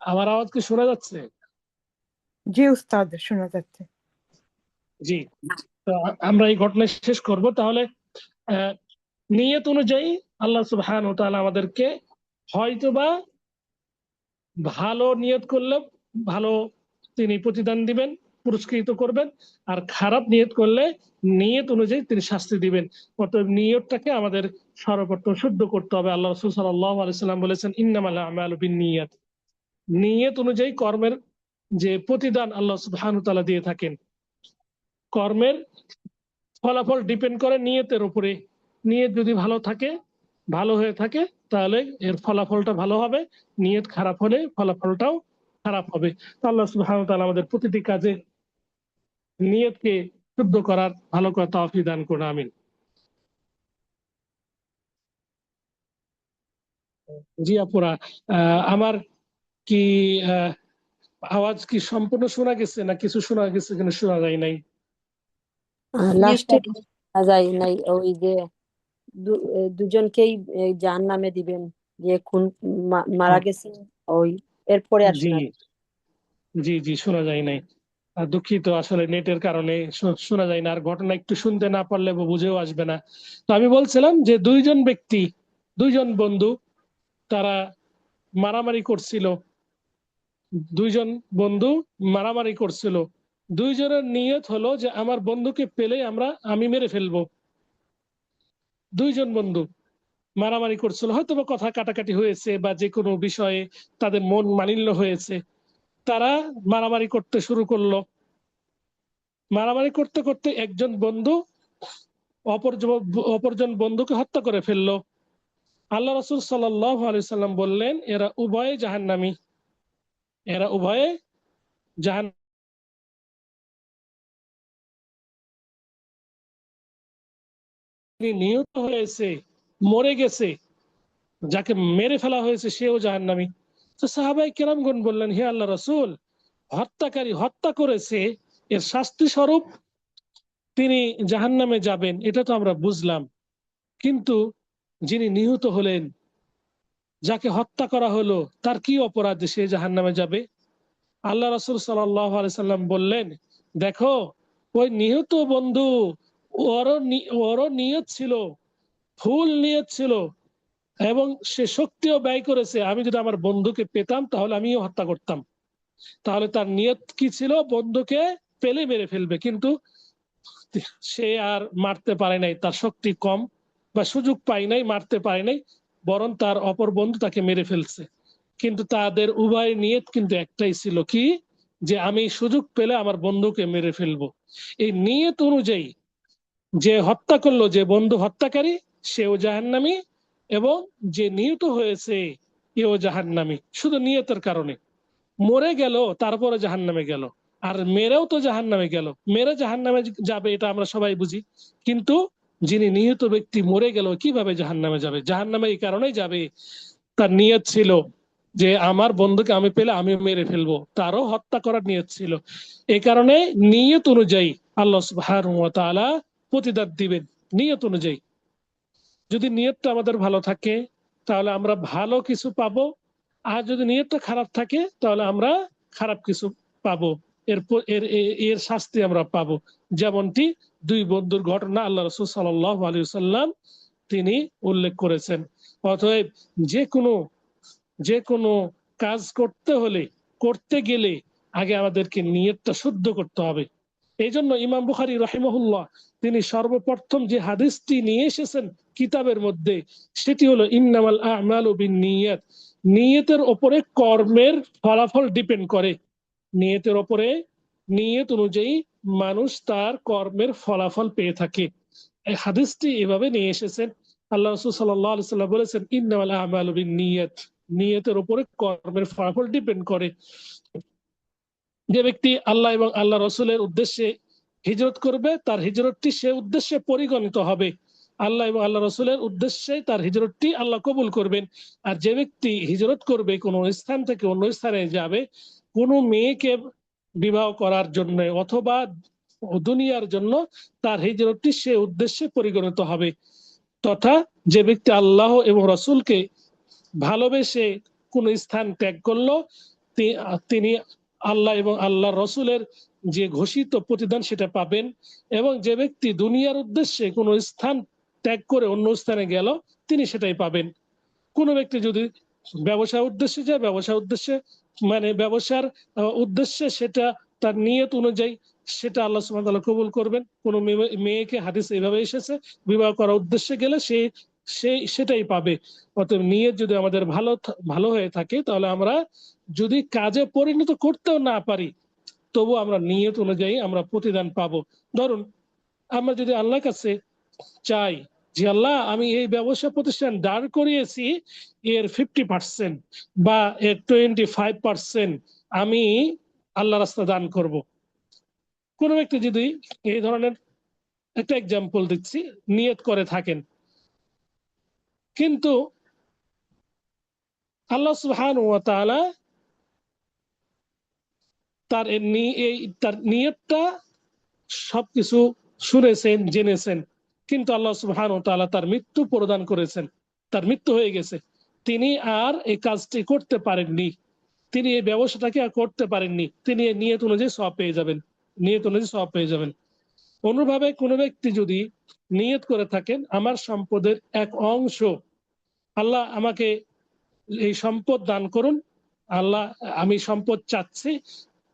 Speaker 1: আমার আওয়াজ কি শোনা যাচ্ছে?
Speaker 2: জি উস্তাদ, শোনা যাচ্ছে।
Speaker 1: জি। তো আমরা এই ঘটনা শেষ করব তাহলে। নিয়ত অনুযায়ী আল্লাহ সুবহানাহু ওয়া তাআলা আমাদেরকে হয়তোবা ভালো নিয়ত করলে ভালো তিনি প্রতিদান দিবেন, পুরস্কৃত করবেন, আর খারাপ নিয়ত করলে নিয়ত অনুযায়ী তিনি শাস্তি দিবেন। অতএব নিয়তটাকে আমাদের সর্বপ্রথম শুদ্ধ করতে হবে। আল্লাহ রাসূল সাল্লাল্লাহু আলাইহি সাল্লাম বলেছেন, ইন্নামাল আমালু বিন্নিয়াত। নিয়ত অনুযায়ী কর্মের যে প্রতিদান আল্লাহ সুবহানাহু ওয়া তাআলা দিয়ে থাকেন। কর্মের ফলাফল ডিপেন্ড করে নিয়তের উপরে। নিয়ত যদি ভালো হয়ে থাকে তাহলে এর ফলাফলটা ভালো হবে, নিয়ত খারাপ হলে ফলাফলটাও খারাপ হবে। আল্লাহ সুবহানাহু ওয়া তাআলা আমাদের প্রতিটি কাজে নিয়তকে শুদ্ধ করার ভালো করে তৌফিক দান করুন, আমিন। জি আপুরা, আমার কি আওয়াজ কি সম্পূর্ণ শোনা গেছে, না কিছু শোনা গেছে কিনা শোনা যায় নাই?
Speaker 3: লাস্টে যায় নাই, ওই যে দুজনকেই জাহান্নামে দিবেন, যে খুন মারা গেছে, ওই এরপরে আর
Speaker 1: জি
Speaker 3: শোনা
Speaker 1: জি জি, শোনা যায় নাই। দুঃখিত, আসলে নেটের কারণে শোনা যায় না। আর ঘটনা একটু শুনতে না পারলে বুঝেও আসবে না। তো আমি বলছিলাম যে দুইজন বন্ধু তারা মারামারি করছিল। দুইজন বন্ধু মারামারি করছিল। দুইজনের নিয়ত হলো যে আমার বন্ধুকে পেলে আমি মেরে ফেলবো। দুইজন বন্ধু মারামারি করছিল, হয়তো বা কথা কাটাকাটি হয়েছে বা যে কোনো বিষয়ে তাদের মন মালিন্য হয়েছে। তারা মারামারি করতে শুরু করলো। মারামারি করতে করতে একজন বন্ধু অপরজন বন্ধুকে হত্যা করে ফেললো। আল্লাহ রাসূল সাল্লাল্লাহু আলাইহি সাল্লাম বললেন, এরা উভয়ে জাহান্নামী। এরা উভয়ে জাহান্নামী। নিহত হয়েছে, মরে গেছে, যাকে মেরে ফেলা হয়েছে সেও জাহান্নামী। তো সাহাবায়ে কেরামগণ বললেন, হে আল্লাহ রাসূল, হত্যাকারী হত্যা করেছে, এর শাস্তি স্বরূপ তিনি জাহান্নামে যাবেন, এটা তো আমরা বুঝলাম। কিন্তু যিনি নিহত হলেন, যাকে হত্যা করা হলো, তার কি অপরাধ সে জাহান্নামে যাবে? আল্লাহ রাসূল সাল্লাল্লাহু আলাইহি সাল্লাম বললেন, দেখো ওই নিহত বন্ধু, ওরও নিয়ত ছিল, ফুল নিয়ত ছিল, এবং সে শক্তিও ব্যয় করেছে। আমি যদি আমার বন্ধুকে পেতাম তাহলে আমিও হত্যা করতাম। তাহলে তার নিয়ত কি ছিল? বন্ধুকে পেলে মেরে ফেলবে, কিন্তু সে আর মারতে পারে নাই, তার শক্তি কম বা সুযোগ পায় নাই, মারতে পারে নাই, বরং তার অপর বন্ধু তাকে মেরে ফেলছে। কিন্তু তাদের উভয় নিয়ত কিন্তু একটাই ছিল, কি? যে আমি সুযোগ পেলে আমার বন্ধুকে মেরে ফেলবো। এই নিয়ত অনুযায়ী যে হত্যা করলো, যে বন্ধু হত্যাকারী, সেও জাহান্নামী, এবং যে নিহত হয়েছে এও জাহান্নামী, শুধু নিয়তের কারণে। মরে গেল তারপরে জাহান্নামে গেল, আর মেরেও তো জাহান্নামে গেল। মেরে জাহান্নামে যাবে এটা আমরা সবাই বুঝি, কিন্তু যিনি নিহত ব্যক্তি মরে গেল কিভাবে জাহান্নামে যাবে? জাহান্নামে এই কারণেই যাবে, তার নিয়ত ছিল যে আমার বন্ধুকে আমি পেলে আমি মেরে ফেলবো, তারও হত্যা করার নিয়ত ছিল। এই কারণে নিয়ত অনুযায়ী আল্লাহ সুবহানাহু ওয়া তাআলা প্রতিদান দিবেন, নিয়ত অনুযায়ী। যদি নিয়তটা আমাদের ভালো থাকে তাহলে আমরা ভালো কিছু পাবো, আর যদি নিয়তটা খারাপ থাকে তাহলে আমরা খারাপ কিছু পাবো, এর এর এর শাস্তি আমরা পাবো। যেমনটি দুই বন্ধুর ঘটনা আল্লাহ রাসূল সাল্লাল্লাহু আলাইহি ওয়াসাল্লাম তিনি উল্লেখ করেছেন। অতএব যে কোনো কাজ করতে হলে, করতে গেলে আগে আমাদেরকে নিয়তটা শুদ্ধ করতে হবে। এই জন্য ইমাম বুখারী রাহিমাহুল্লাহ তিনি সর্বপ্রথম যে হাদিসটি নিয়ে এসেছেন কিতাবের মধ্যে, সেটি হলো ইন্নামাল আ'মালু বিন্নিয়াত। নিয়তের উপরে কর্মের ফলাফল ডিপেন্ড করে। নিয়তের উপরে, নিয়ত অনুযায়ী মানুষ তার কর্মের ফলাফল পেয়ে থাকে। এই হাদিসটি এভাবে নিয়ে এসেছেন। আল্লাহ রাসূল সাল্লাল্লাহু আলাইহি ওয়াসাল্লাম বলেছেন, ইন্নামাল আ'মালু বিন্নিয়াত। নিয়তের উপরে কর্মের ফলাফল ডিপেন্ড করে। যে ব্যক্তি আল্লাহ এবং আল্লাহ রসুলের উদ্দেশ্যে হিজরত করবে, তার হিজরতটি সে উদ্দেশ্যে পরিগণিত হবে। আল্লাহ এবং আল্লাহ রসুলের উদ্দেশ্যে তার হিজরতটি আল্লাহ কবুল করবেন। আর যে ব্যক্তি হিজরত করবে, কোনো স্থান থেকে অন্য স্থানে যাবে, কোনো মেয়েকে বিবাহ করার জন্য অথবা দুনিয়ার জন্য, তার হিজরতটি সে উদ্দেশ্যে পরিগণিত হবে। তথা যে ব্যক্তি আল্লাহ এবং রসুলকে ভালোবেসে কোন স্থান ত্যাগ করলো, তিনি আল্লাহ এবং আল্লাহ রসুলের যে ঘোষিত প্রতিদান সেটা পাবেন। এবং যে ব্যক্তি দুনিয়ার উদ্দেশ্যে কোন স্থান ত্যাগ করে অন্য স্থানে গেল, তিনি সেটাই পাবেন। কোন ব্যক্তি যদি ব্যবসার উদ্দেশ্যে যায়, ব্যবসার উদ্দেশ্যে মানে ব্যবসার উদ্দেশ্যে, সেটা তার নিয়ত অনুযায়ী সেটা আল্লাহ সুবহানাহু ওয়া তাআলা কবুল করবেন। কোন মেয়েকে, হাদিস এভাবে এসেছে, বিবাহ করার উদ্দেশ্যে গেলে সেটাই পাবে। অতএব নিয়ত যদি আমাদের ভালো হয়ে থাকে, তাহলে আমরা যদি কাজে পরিণত করতেও না পারি, তবু আমরা নিয়ত অনুযায়ী আমরা প্রতিদান পাবো। ধরুন, আমরা যদি আল্লাহর কাছে চাই যে আল্লাহ আমি এই ব্যবসা প্রতিষ্ঠান দাঁড় করিয়েছি, এর 50% বা এর 25% আমি আল্লাহ রাস্তা দান করব। কোন ব্যক্তি যদি এই ধরনের, একটা এক্সাম্পল দিচ্ছি, নিয়ত করে থাকেন, কিন্তু আল্লাহ সুবহানাহু ওয়া তাআলা তার তার নিয়তটা সবকিছু শুনেছেন, জেনেছেন, কিন্তু আল্লাহ সুবহানাহু ওয়া তাআলা তার মৃত্যু প্রদান করেছেন, তার মৃত্যু হয়ে গেছে। তিনি আর এই কাজটি করতে পারেননি, তিনি এই ব্যবসাটাকে আর করতে পারেননি। তিনি এই নিয়ত অনুযায়ী সওয়াব পেয়ে যাবেন, নিয়ত অনুযায়ী সওয়াব পেয়ে যাবেন। অনুভাবে কোনো ব্যক্তি যদি নিয়ত করে থাকেন, আমার সম্পদের এক অংশ আল্লাহ আমাকে এই সম্পদ দান করুন, আল্লাহ আমি সম্পদ চাচ্ছি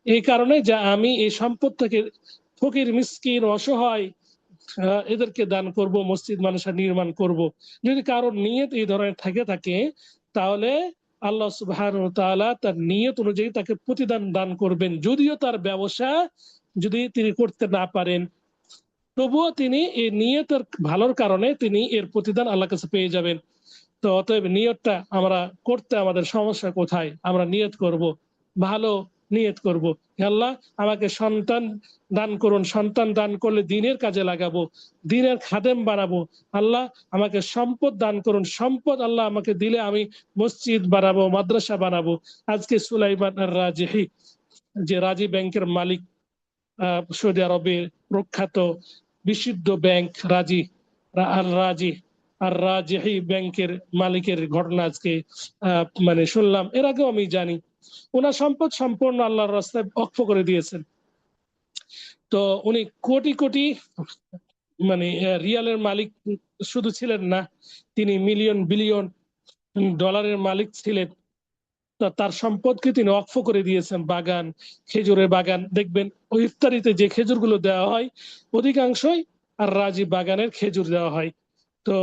Speaker 1: এই কারণে যে আমি এই সম্পদ থেকে ফকির, মিসকিন, অসহায় এদেরকে দান করব, মসজিদ মাদ্রাসা নির্মাণ করব। যদি কারোর নিয়ত এই ধরনের থাকে, তাহলে আল্লাহ সুবহানাহু ওয়া তাআলা তার নিয়ত অনুযায়ী তাকে প্রতিদান দান করবেন। যদিও তার ব্যবসা যদি তিনি করতে না পারেন, তবুও তিনি এই নিয়তের ভালোর কারণে তিনি এর প্রতিদান আল্লাহর কাছে পেয়ে যাবেন। তো অতএব নিয়তটা আমরা করতে, আমাদের সমস্যা কোথায়? আমরা নিয়ত করব, ভালো নিয়ত করব, আল্লাহ আমাকে সন্তান দান করুন, সন্তান দান করলে দিনের কাজে লাগাবো, দিনের খাদেম বানাবো। আল্লাহ আমাকে সম্পদ দান করুন, সম্পদ আল্লাহ আমাকে দিলে আমি মসজিদ বানাবো, মাদ্রাসা বানাবো। আজকে সুলাইমান আর রাজিহি, যে রাজি ব্যাংকের মালিক, সৌদি আরবের প্রখ্যাত বিশুদ্ধ ব্যাংক রাজি, আর রাজিহি ব্যাংকের মালিকের ঘটনা আজকে মানে শুনলাম, এর আগেও আমি জানি। ওনার সম্পদ সম্পূর্ণ আল্লাহর রাস্তায় ওয়াকফ করে দিয়েছেন। তো উনি কোটি কোটি মানে রিয়ালের মালিক শুধু ছিলেন না, তিনি মিলিয়ন বিলিয়ন ডলারের মালিক ছিলেন। তার সম্পদকে তিনি ওয়াকফ করে দিয়েছেন। বাগান, খেজুরের বাগান, দেখবেন ওই ইফতারিতে যে খেজুরগুলো দেওয়া হয় অধিকাংশই আর রাজি বাগানের খেজুর দেওয়া হয়। তো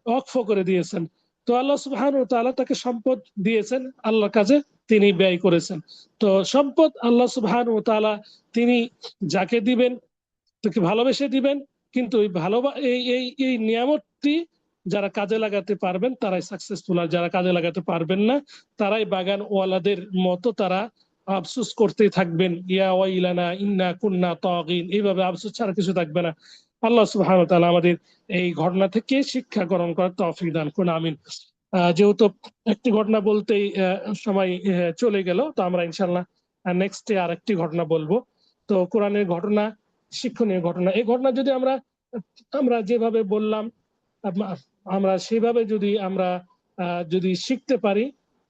Speaker 1: ওয়াকফ করে দিয়েছেন। তো আল্লাহ সুবহানাহু ওয়া তাআলা তাকে সম্পদ দিয়েছেন, আল্লাহর কাজে তিনি ব্যয় করেছেন। তো সম্পদ আল্লাহ সুবহানাহু ওয়া তাআলা তিনি যাকে দিবেন তাকে ভালোবেসে দিবেন, কিন্তু এই এই নিয়ামতটি যারা কাজে লাগাতে পারবেন তারাই সাকসেসফুল, আর যারা কাজে লাগাতে পারবেন না তারাই বাগান ওয়ালাদের মতো তারা আফসোস করতেই থাকবেন, ইয়া ওয়াইলানা ইন্না কুন্না তাগিন, এইভাবে আফসোস ছাড়া কিছু থাকবে না। আল্লাহ সুবহানাহু ওয়া তাআলা আমাদের এই ঘটনা থেকে শিক্ষা গ্রহণ করার তৌফিক দান করুন, আমিন। যেহেতু একটি ঘটনা বলতেই সময় চলে গেল, তো আমরা ইনশাল্লাহ নেক্সটে আরেকটি ঘটনা বলবো। তো কোরআনের ঘটনা, শিক্ষণীয় ঘটনা, এই ঘটনা যদি আমরা আমরা যেভাবে বললাম আমরা সেভাবে যদি আমরা যদি শিখতে পারি,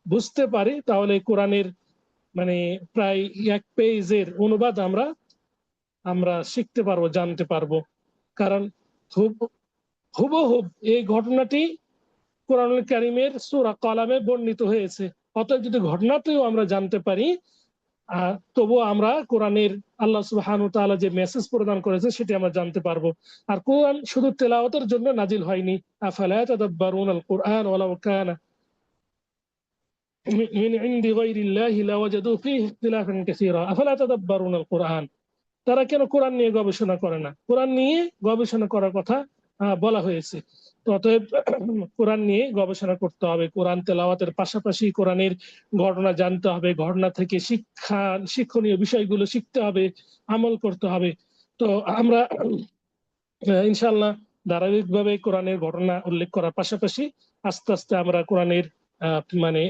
Speaker 1: বুঝতে পারি, তাহলে কোরআনের মানে প্রায় 1 পেজের অনুবাদ আমরা শিখতে পারবো, জানতে পারবো। কারণ হুবহুব এই ঘটনাটি কোরআনুল কারীমের সূরা কলামে বর্ণিত হয়েছে। অতএব যদি ঘটনাটিও আমরা জানতে পারি, তবুও আমরা কোরআনের আল্লাহ সুবহানাহু ওয়া তাআলা যে মেসেজ প্রদান করেছে সেটি আমরা জানতে পারবো। আর কোরআন শুধু তেলাওয়াতের জন্য নাজিল হয়নি। আফালা তাদাব্বারুনাল কুরআন ওয়ালাউ কানা মিন ইনদি গায়রিল্লাহি লাওয়াজাদু ফীহি ইখতিলাফান কাসীরা আফালা তাদাব্বারুনাল কুরআন। তারা কেন কোরআন নিয়ে গবেষণা করে না? কোরআন নিয়ে গবেষণা করার কথা বলা হয়েছে। অতএব কোরআন নিয়ে গবেষণা করতে হবে, কোরআন তেলাওয়াতের পাশাপাশি কোরআনের ঘটনা জানতে হবে, ঘটনা থেকে শিক্ষণীয় বিষয়গুলো শিখতে হবে, আমল করতে হবে। তো আমরা ইনশাআল্লাহ ধারাবাহিকভাবে কোরআনের ঘটনা উল্লেখ করার পাশাপাশি আস্তে আস্তে আমরা কোরআনের মানে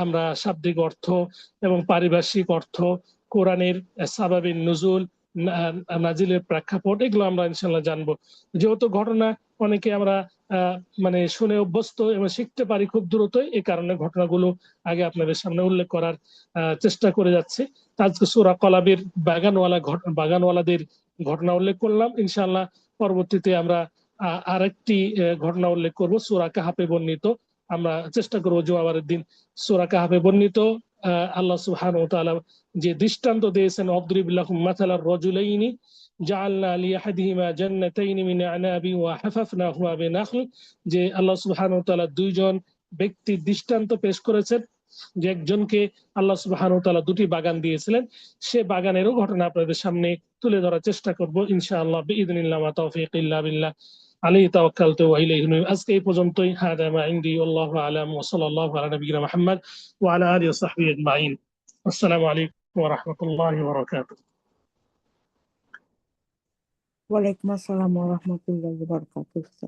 Speaker 1: আমরা শাব্দিক অর্থ এবং পারিভাষিক অর্থ, কোরআনের সাবাবিন নুজুল, নাজিলের প্রেক্ষাপট, এগুলো আমরা ইনশাআল্লাহ জানবো। যেহেতু ঘটনা অনেকে আমরা মানে শুনে অভ্যস্ত এবং শিখতে পারি খুব দ্রুতই, এই কারণে ঘটনাগুলো আগে আপনাদের সামনে উল্লেখ করার চেষ্টা করে যাচ্ছি। আজকে সূরা কলাবের বাগানওয়ালাদের ঘটনা উল্লেখ করলাম। ইনশাআল্লাহ পরবর্তীতে আমরা আরেকটি ঘটনা উল্লেখ করব, সূরা কাহাফে বর্ণিত। আমরা চেষ্টা করবো জুমাবারের দিন সূরা কাহাফে বর্ণিত আল্লাহ সুবহানাহু ওয়া তাআলা যে দৃষ্টান্ত দিয়েছেন, অদরিব লাহুম মাসালার রাজুলাইনি জাআলনা লিআহাদিহিমা জান্নাতাইনি মিন আনাবি ওয়া হাফাফনাহুমা বিনাখল, যে আল্লাহ সুবহানাহু ওয়া তাআলা দুইজন ব্যক্তির দৃষ্টান্ত পেশ করেছেন, যে একজনকে আল্লাহ সুবহানাহু ওয়া তাআলা দুটি বাগান দিয়েছিলেন। সে বাগানেরও ঘটনা আপনাদের সামনে তুলে ধরার চেষ্টা করব ইনশাআল্লাহ বিইذنিল্লাহ ওয়া তাওফীক ইল্লা বিল্লাহ আলাইহি তাওয়াক্কালতু ওয়া ইলাইহি নুব। আজকে এই পর্যন্তই। হাদা মা ইনদি ওয়াল্লাহু আ'লাম ওয়া সাল্লাল্লাহু আলা নবিয়িনা মুহাম্মদ ওয়া আলা আলিহি ওয়া সাহবিহি আজমাইন। আসসালামু আলাইকুম ওয়া রাহমাতুল্লাহি ওয়া বারাকাতুহু।
Speaker 2: ওয়ালাইকুম আসসালাম ওয়া রাহমাতুল্লাহি ওয়া বারাকাতুহু।